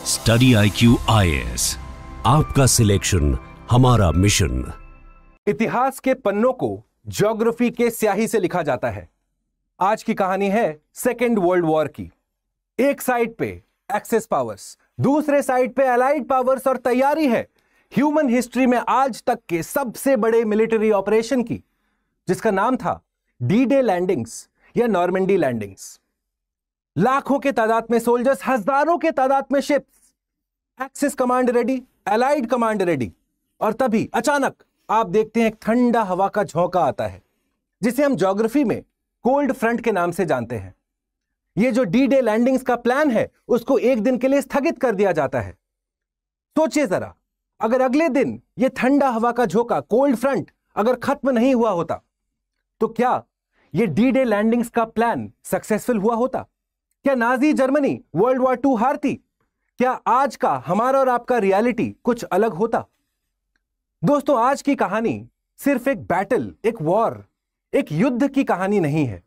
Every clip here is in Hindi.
स्टडी IQ IAS, आपका सिलेक्शन हमारा मिशन। इतिहास के पन्नों को ज्योग्राफी के स्याही से लिखा जाता है। आज की कहानी है सेकेंड वर्ल्ड वॉर की। एक साइड पे एक्सेस पावर्स, दूसरे साइड पे अलाइड पावर्स और तैयारी है ह्यूमन हिस्ट्री में आज तक के सबसे बड़े मिलिट्री ऑपरेशन की, जिसका नाम था डी-डे लैंडिंग्स या नॉर्मंडी लैंडिंग्स। लाखों के तादाद में सोल्जर्स, हजारों के तादाद में ships, axis command ready, allied command ready. और तभी अचानक आप देखते हैं एक ठंडा हवा का झोंका आता है, जिसे हम ज्योग्राफी में कोल्ड फ्रंट के नाम से जानते हैं। यह जो डी-डे लैंडिंग्स का प्लान है, उसको एक दिन के लिए स्थगित कर दिया जाता है। सोचिए जरा, अगर अगले दिन यह ठंडा हवा का झोंका, कोल्ड फ्रंट अगर खत्म नहीं हुआ होता, तो क्या यह डी-डे लैंडिंग्स का प्लान सक्सेसफुल हुआ होता? क्या नाजी जर्मनी वर्ल्ड वॉर 2 हारती? क्या आज का हमारा और आपका रियलिटी कुछ अलग होता? दोस्तों, आज की कहानी सिर्फ एक बैटल, एक वॉर, एक युद्ध की कहानी नहीं है।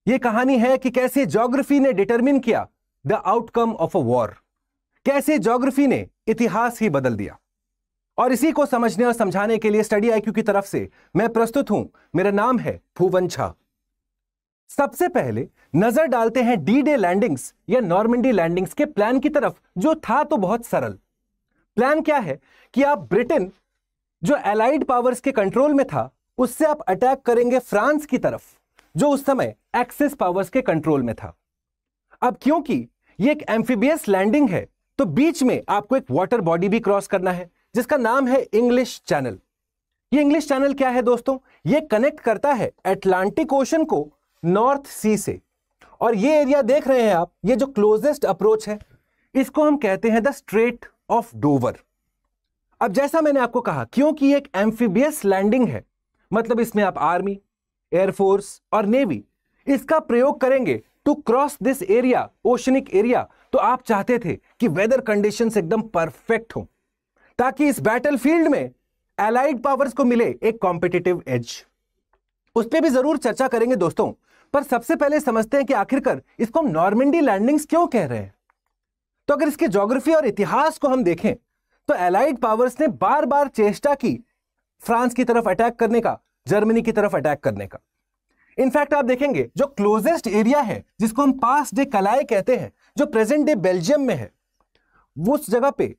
यह कहानी है कि कैसे ज्योग्राफी ने डिटरमिन किया the outcome of a war, कैसे ज्योग्राफी ने इतिहास ही बदल दिया। और इसी को समझने और समझाने के लिए स्टडी IQ की तरफ से मैं प्रस्तुत हूं। मेरा नाम है भुवन झा। सबसे पहले नजर डालते हैं डी-डे लैंडिंग्स या नॉर्मंडी लैंडिंग्स के प्लान की तरफ, जो था तो बहुत सरल। प्लान क्या है कि आप ब्रिटेन, जो अलाइड पावर्स के कंट्रोल में था, उससे आप अटैक करेंगे फ्रांस की तरफ, जो उस समय एक्सिस पावर्स के कंट्रोल में था। अब क्योंकि यह एक एम्फीबियस लैंडिंग है, तो बीच में आपको एक वाटर बॉडी भी क्रॉस करना है, जिसका नाम है इंग्लिश चैनल। ये इंग्लिश चैनल क्या है दोस्तों? ये कनेक्ट करता है अटलांटिक ओशन को नॉर्थ सी से। और ये एरिया देख रहे हैं आप, ये जो क्लोजेस्ट अप्रोच है, इसको हम कहते हैं द स्ट्रेट ऑफ डोवर। अब जैसा मैंने आपको कहा, क्योंकि एक एम्फीबियस लैंडिंग है, मतलब इसमें आप आर्मी, एयरफोर्स और नेवी इसका प्रयोग करेंगे to cross this area, oceanic area. तो आप चाहते थे कि वेदर कंडीशंस एकदम परफेक्ट हो, ताकि इस बैटलफील्ड में अलाइड पावर्स को मिले एक कॉम्पिटिटिव एज। उस पर भी जरूर चर्चा करेंगे दोस्तों, पर सबसे पहले समझते हैं कि आखिरकार इसको हम नॉर्मंडी लैंडिंग्स क्यों कह रहे हैं। तो अगर इसके ज्योग्राफी और इतिहास को हम देखें, तो अलाइड पावर्स ने बार बार चेष्टा की फ्रांस की तरफ अटैक करने का, जर्मनी की तरफ अटैक करने का। इनफैक्ट आप देखेंगे जो क्लोजेस्ट एरिया है, जिसको हम पास डे कलाए कहते हैं, जो प्रेजेंट डे बेल्जियम में है, वो उस जगह पे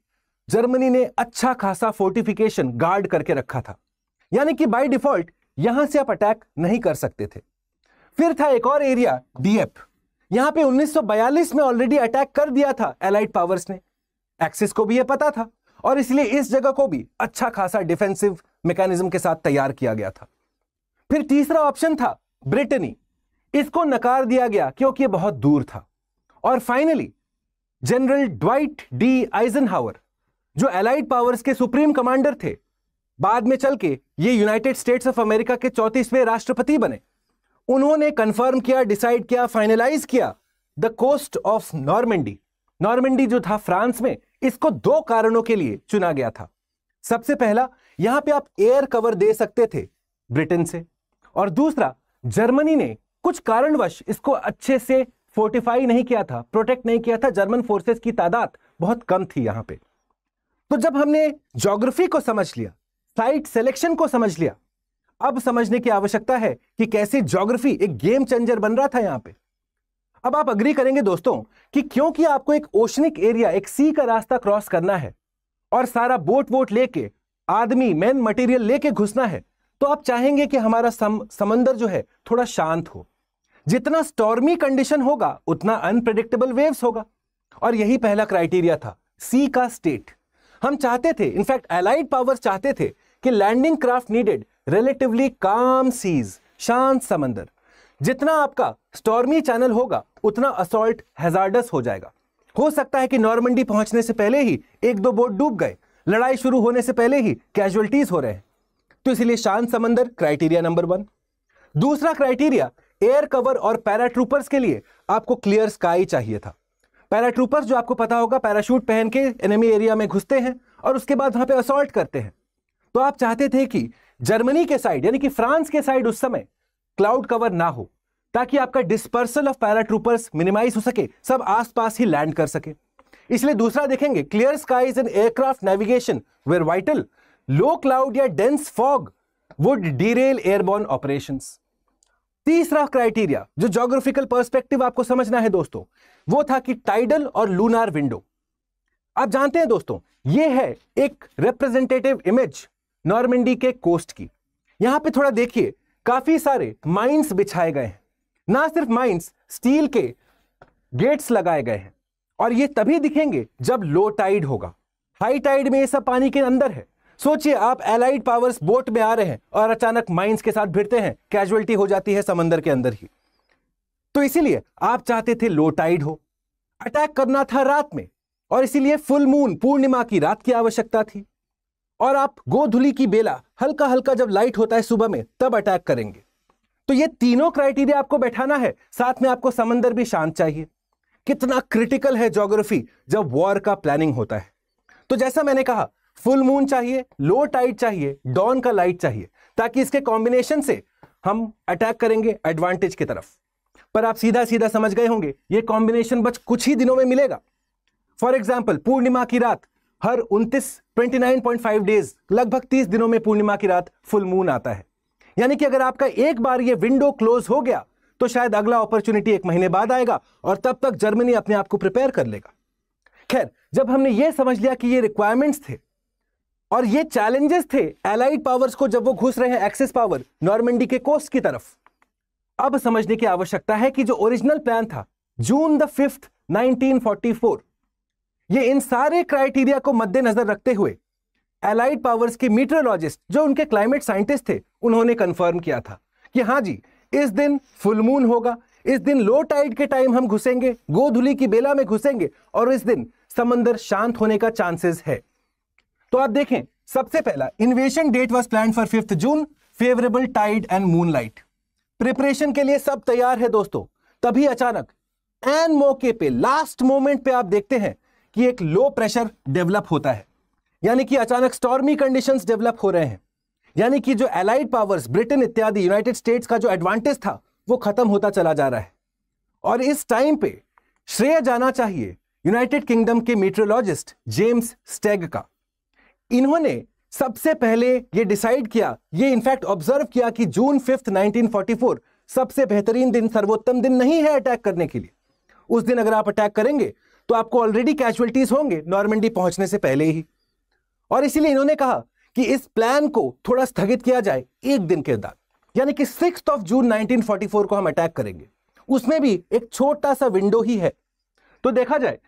जर्मनी ने अच्छा खासा फोर्टिफिकेशन गार्ड करके रखा था। यानी कि बाय डिफॉल्ट यहां से आप अटैक नहीं कर सकते थे। फिर था एक और एरिया डीएफ, यहां पे 1942 में ऑलरेडी अटैक कर दिया था अलाइड पावर्स ने। एक्सिस को भी यह पता था, और इसलिए इस जगह को भी अच्छा खासा डिफेंसिव मैकेनिज्म के साथ तैयार किया गया था। फिर तीसरा ऑप्शन था ब्रिटेनी, इसको नकार दिया गया क्योंकि यह बहुत दूर था। और finally general Dwight D Eisenhower, जो अलाइड पावर्स के सुप्रीम कमांडर थे, बाद में चल के ये यूनाइटेड स्टेट्स ऑफ अमेरिका के 34वें राष्ट्रपति बने, उन्होंने कंफर्म किया, डिसाइड किया, फाइनलाइज किया the coast of Normandy. Normandy जो था फ्रांस में, इसको 2 कारणों के लिए चुना गया था। सबसे पहला, यहां पे आप एयर कवर दे सकते थे ब्रिटेन से, और दूसरा, जर्मनी ने कुछ कारणवश इसको अच्छे से फोर्टिफाई नहीं किया था, प्रोटेक्ट नहीं किया था। जर्मन फोर्सेस की तादाद बहुत कम थी यहां पे। तो जब हमने ज्योग्राफी को समझ लिया, साइट सिलेक्शन को समझ लिया, अब समझने की आवश्यकता है कि कैसे ज्योग्राफी एक गेम चेंजर बन रहा था यहां पे। अब आप अग्री करेंगे दोस्तों कि क्योंकि आपको एक ओशनिक एरिया, एक सी का रास्ता क्रॉस करना है, और सारा बोट लेके, आदमी, मैन, मटेरियल लेके घुसना है, तो आप चाहेंगे कि हमारा समंदर जो है थोड़ा शांत हो। जितना स्टॉर्मी कंडीशन होगा, उतना अनप्रेडिक्टेबल वेव्स होगा। और यही पहला क्राइटेरिया था, सी का स्टेट। हम चाहते थे, इनफैक्ट अलाइड पावर्स चाहते थे कि लैंडिंग क्राफ्ट नीडेड रिलेटिवली काम सीज, शांत समंदर। जितना आपका स्टॉर्मी चैनल होगा, उतना असॉल्ट हैजार्डस हो जाएगा। हो सकता है कि नॉर्मंडी पहुंचने से पहले ही 1-2 बोट डूब गए, लड़ाई शुरू होने से पहले ही कैजुअल्टीज हो रहे हैं। तो इसलिए शांत समंदर क्राइटेरिया नंबर 1। दूसरा क्राइटेरिया, एयर कवर और पैराट्रूपर्स के लिए आपको क्लियर स्काई चाहिए था। पैराट्रूपर्स, जो आपको पता होगा, पैराशूट पहन के एनिमी एरिया में घुसते हैं और उसके बाद वहां पे असॉल्ट करते हैं। तो आप चाहते थे कि जर्मनी के साइड, यानी कि फ्रांस के साइड, उस समय क्लाउड कवर ना हो, ताकि आपका डिस्पर्सल ऑफ पैराट्रूपर्स मिनिमाइज हो सके, सब आसपास ही लैंड कर सके। इसलिए दूसरा देखेंगे, clear skies and aircraft navigation were vital, low cloud या dense fog would derail airborne operations. तीसरा क्राइटेरिया जो ज्योग्राफिकल पर्सपेक्टिव आपको समझना है दोस्तों, वो था कि टाइडल और लूनार विंडो। आप जानते हैं दोस्तों, ये है एक रिप्रेजेंटेटिव इमेज नॉर्मंडी के कोस्ट की। यहां पे थोड़ा देखिए, काफी सारे माइंस बिछाए गए हैं, ना सिर्फ माइंस, स्टील के गेट्स लगाए गए हैं, और ये तभी दिखेंगे जब लो टाइड होगा। हाई टाइड में ये सब पानी के अंदर है। सोचिए आप एलाइड पावर्स बोट में आ रहे हैं और अचानक माइंस के साथ भिड़ते हैं, कैजुअलिटी हो जाती है समंदर के अंदर ही। तो इसीलिए आप चाहते थे लो टाइड हो, अटैक करना था रात में, और इसीलिए फुल मून, पूर्णिमा की रात की आवश्यकता थी। और आप गोधूली की बेला, हल्का हल्का जब लाइट होता है सुबह में, तब अटैक करेंगे। तो ये तीनों क्राइटेरिया आपको बैठाना है, साथ में आपको समंदर भी शांत चाहिए। कितना क्रिटिकल है ज्योग्राफी जब वॉर का प्लानिंग होता है। तो जैसा मैंने कहा, फुल मून चाहिए, लो टाइड चाहिए, डॉन का लाइट चाहिए, ताकि इसके कॉम्बिनेशन से हम अटैक करेंगे एडवांटेज की तरफ। पर आप सीधा सीधा समझ गए होंगे, ये कॉम्बिनेशन बस कुछ ही दिनों में मिलेगा। फॉर एग्जाम्पल, पूर्णिमा की रात हर 29.5 डेज, लगभग 30 दिनों में पूर्णिमा की रात फुल मून आता है। यानी कि अगर आपका एक बार ये विंडो क्लोज हो गया तो शायद अगला अपॉर्चुनिटी 1 महीने बाद आएगा, और तब तक जर्मनी अपने आप को प्रिपेयर कर लेगा। खैर, जब हमने ये समझ लिया कि ये रिक्वायरमेंट्स थे और ये चैलेंजेस थे एलाइड पावर्स को जब वो घुस रहे हैं एक्सेस पावर नॉर्मंडी के कोस्ट की तरफ, अब समझने की आवश्यकता है कि जो ओरिजिनल प्लान था जून 5, 1944, ये इन सारे क्राइटेरिया को मद्देनजर रखते हुए एलाइड पावर्स के मीटरोलॉजिस्ट, जो उनके क्लाइमेट साइंटिस्ट थे, उन्होंने कंफर्म किया था कि हाँ जी, इस दिन फुल मून होगा, इस दिन लो टाइड के टाइम हम घुसेंगे, गोधूली की बेला में घुसेंगे, और इस दिन समंदर शांत होने का चांसेस है। तो आप देखें, सबसे पहला invasion date was planned for 5 June, favourable tide and moonlight. Preparation के लिए सब तैयार है दोस्तों, तभी अचानक एन मौके पे, लास्ट मोमेंट पे आप देखते हैं कि एक लो प्रेशर डेवलप होता है, यानी कि अचानक स्टॉर्मी कंडीशंस डेवलप हो रहे हैं। यानी कि जो एलाइड पावर्स, ब्रिटेन इत्यादि, यूनाइटेड स्टेट्स का जो एडवांटेज था वो खत्म होता चला जा रहा है। और इस टाइम पे श्रेय जाना चाहिए यूनाइटेड किंगडम के मीटरोलॉजिस्ट जेम्स स्टेग का। इन्होंने सबसे पहले ये डिसाइड किया, ये इनफैक्ट ऑब्जर्व किया कि जून 5, 1944 सबसे बेहतरीन दिन, सर्वोत्तम दिन नहीं है अटैक करने के लिए। उस दिन अगर आप अटैक करेंगे तो आपको ऑलरेडी कैजुअलिटीज होंगे नॉर्मंडी पहुंचने से पहले ही। और इसीलिए इन्होंने कहा कि इस प्लान को थोड़ा स्थगित किया जाए एक दिन के बाद, यानी कि 6 जून 1944 को हम अटैक करेंगे। उसमें भी एक छोटा सा विंडो ही है। तो देखा जाए,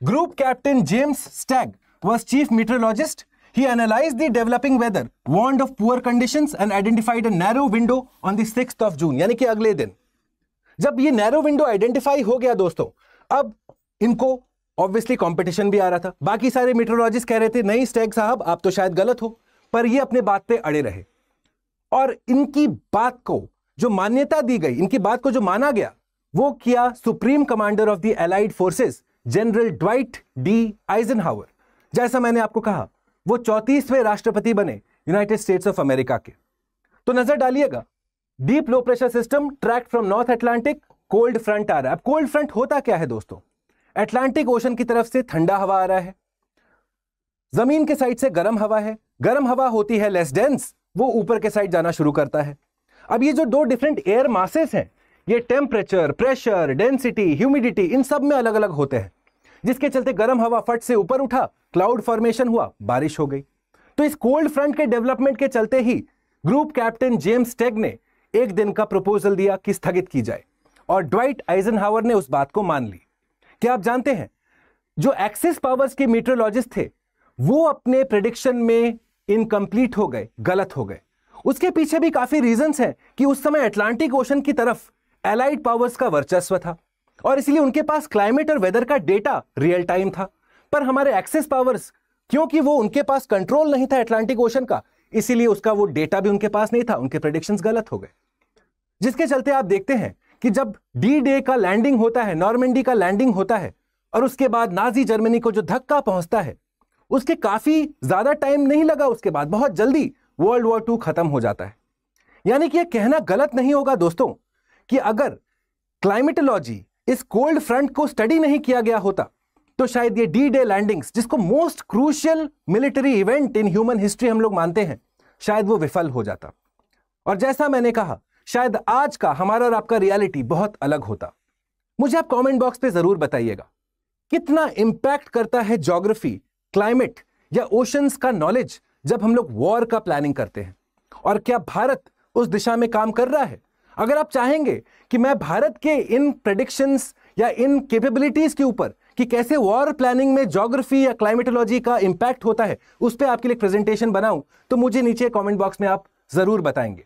group captain James Stag was chief meteorologist. He analyzed the developing weather, warned of poor conditions and identified a narrow window on the 6th of June, यानी कि अगले दिन। जब ये नैरो विंडो आइडेंटिफाई हो गया दोस्तों, अब इनको ऑब्वियसली कंपटीशन भी आ रहा था। बाकी सारे मीटरोलॉजिस्ट कह रहे थे नहीं स्टैग साहब, आप तो शायद गलत हो, पर ये अपने बात पे अड़े रहे। और इनकी बात को जो मान्यता दी गई, इनकी बात को जो माना गया, वो किया supreme commander of the allied forces general Dwight D Eisenhower. जैसा मैंने आपको कहा, वो 34वें राष्ट्रपति बने यूनाइटेड स्टेट्स ऑफ अमेरिका के। तो नजर डालिएगा, deep low pressure system tracked from North Atlantic, cold front आ रहा है। अब कोल्ड फ्रंट होता क्या है दोस्तों? अटलांटिक ओशन की तरफ से ठंडा हवा आ रहा है, जमीन के साइड से गर्म हवा है, गर्म हवा होती है लेस डेंस, वो ऊपर के साइड जाना शुरू करता है। अब ये जो दो डिफरेंट एयर मासेस हैं, ये टेम्परेचर, प्रेशर, डेंसिटी, ह्यूमिडिटी, इन सब में अलग अलग होते हैं, जिसके चलते गर्म हवा फट से ऊपर उठा, क्लाउड फॉर्मेशन हुआ, बारिश हो गई। तो इस कोल्ड फ्रंट के डेवलपमेंट के चलते ही ग्रुप कैप्टन जेम्स स्टेग ने एक दिन का प्रपोजल दिया कि स्थगित की जाए, और ड्वाइट आइजनहावर ने उस बात को मान ली। क्या आप जानते हैं, जो एक्सिस पावर्स के मीटरोलॉजिस्ट थे, वो अपने प्रेडिक्शन में इनकम्प्लीट हो गए, गलत हो गए। उसके पीछे भी काफी रीजंस हैं कि उस समय अटलांटिक ओशन की तरफ एलाइड पावर्स का वर्चस्व था, और इसलिए उनके पास क्लाइमेट और वेदर का डेटा रियल टाइम था। पर हमारे एक्सेस पावर्स, क्योंकि वो उनके पास कंट्रोल नहीं था अटलांटिक ओशन का, इसीलिए उसका वो डेटा भी उनके पास नहीं था, उनके प्रेडिक्शंस गलत हो गए। जिसके चलते आप देखते हैं कि जब डी डे का लैंडिंग होता है, नॉर्मंडी का लैंडिंग होता है, और उसके बाद नाजी जर्मनी को जो धक्का पहुंचता है, उसके काफी ज्यादा टाइम नहीं लगा, उसके बाद बहुत जल्दी वर्ल्ड वॉर 2 खत्म हो जाता है। यानी कि यह कहना गलत नहीं होगा दोस्तों कि अगर क्लाइमेटोलॉजी, इस कोल्ड फ्रंट को स्टडी नहीं किया गया होता, तो शायद ये डी-डे लैंडिंग्स, जिसको most crucial military event in human history हम लोग मानते हैं, शायद वो विफल हो जाता। और जैसा मैंने कहा, शायद आज का हमारा और आपका रियलिटी बहुत अलग होता। मुझे आप कमेंट बॉक्स पे जरूर बताइएगा, कितना इंपैक्ट करता है ज्योग्राफी, क्लाइमेट या ओशंस का नॉलेज जब हम लोग वॉर का प्लानिंग करते हैं, और क्या भारत उस दिशा में काम कर रहा है? अगर आप चाहेंगे कि मैं भारत के इन प्रेडिक्शंस या इन कैपेबिलिटीज के ऊपर कि कैसे वॉर प्लानिंग में ज्योग्राफी या क्लाइमेटोलॉजी का इंपैक्ट होता है, उस पर आपके लिए प्रेजेंटेशन बनाऊं, तो मुझे नीचे कमेंट बॉक्स में आप जरूर बताएंगे।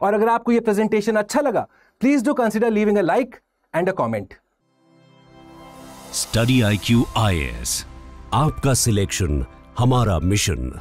और अगर आपको यह प्रेजेंटेशन अच्छा लगा, please do consider leaving a like and a comment. Study IQ IAS, आपका सिलेक्शन हमारा मिशन।